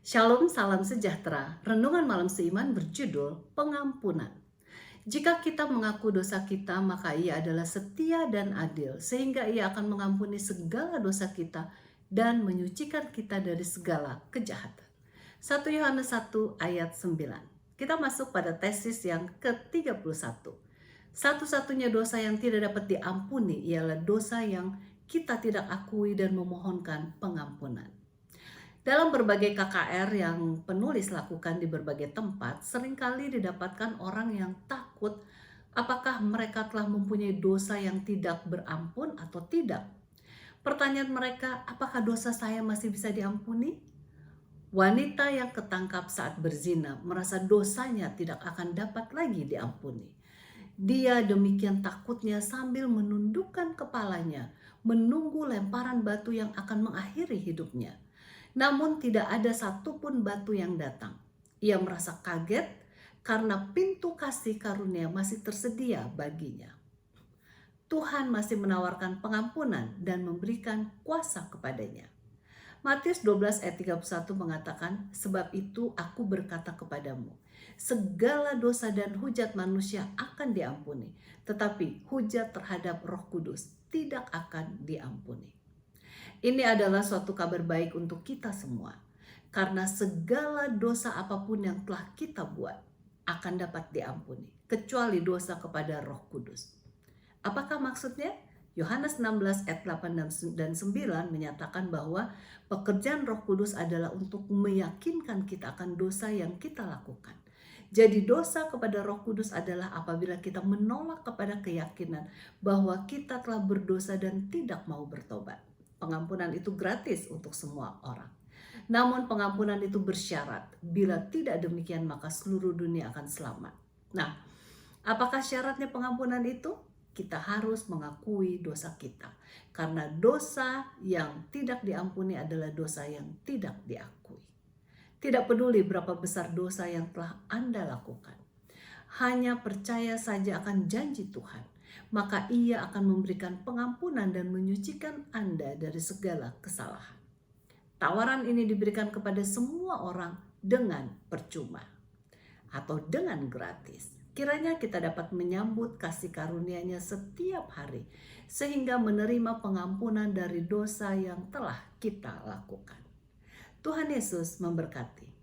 Shalom, salam sejahtera. Renungan malam seiman berjudul Pengampunan. Jika kita mengaku dosa kita, maka Ia adalah setia dan adil, sehingga Ia akan mengampuni segala dosa kita dan menyucikan kita dari segala kejahatan. 1 Yohanes 1 ayat 9. Kita masuk pada tesis yang ke-31. Satu-satunya dosa yang tidak dapat diampuni ialah dosa yang kita tidak akui dan memohonkan pengampunan. Dalam berbagai KKR yang penulis lakukan di berbagai tempat, seringkali didapatkan orang yang takut apakah mereka telah mempunyai dosa yang tidak berampun atau tidak. Pertanyaan mereka, apakah dosa saya masih bisa diampuni? Wanita yang ketangkap saat berzina merasa dosanya tidak akan dapat lagi diampuni. Dia demikian takutnya sambil menundukkan kepalanya, menunggu lemparan batu yang akan mengakhiri hidupnya. Namun tidak ada satupun batu yang datang. Ia merasa kaget karena pintu kasih karunia masih tersedia baginya. Tuhan masih menawarkan pengampunan dan memberikan kuasa kepadanya. Matius 12 ayat 31 mengatakan, sebab itu aku berkata kepadamu, segala dosa dan hujat manusia akan diampuni, tetapi hujat terhadap Roh Kudus tidak akan diampuni. Ini adalah suatu kabar baik untuk kita semua, karena segala dosa apapun yang telah kita buat akan dapat diampuni, kecuali dosa kepada Roh Kudus. Apakah maksudnya? Yohanes 16 ayat 8 dan 9 menyatakan bahwa pekerjaan Roh Kudus adalah untuk meyakinkan kita akan dosa yang kita lakukan. Jadi dosa kepada Roh Kudus adalah apabila kita menolak kepada keyakinan bahwa kita telah berdosa dan tidak mau bertobat. Pengampunan itu gratis untuk semua orang. Namun pengampunan itu bersyarat. Bila tidak demikian maka seluruh dunia akan selamat. Nah, apakah syaratnya pengampunan itu? Kita harus mengakui dosa kita. Karena dosa yang tidak diampuni adalah dosa yang tidak diakui. Tidak peduli berapa besar dosa yang telah Anda lakukan. Hanya percaya saja akan janji Tuhan, maka Ia akan memberikan pengampunan dan menyucikan Anda dari segala kesalahan. Tawaran ini diberikan kepada semua orang dengan percuma atau dengan gratis. Kiranya kita dapat menyambut kasih karunia-Nya setiap hari, sehingga menerima pengampunan dari dosa yang telah kita lakukan. Tuhan Yesus memberkati.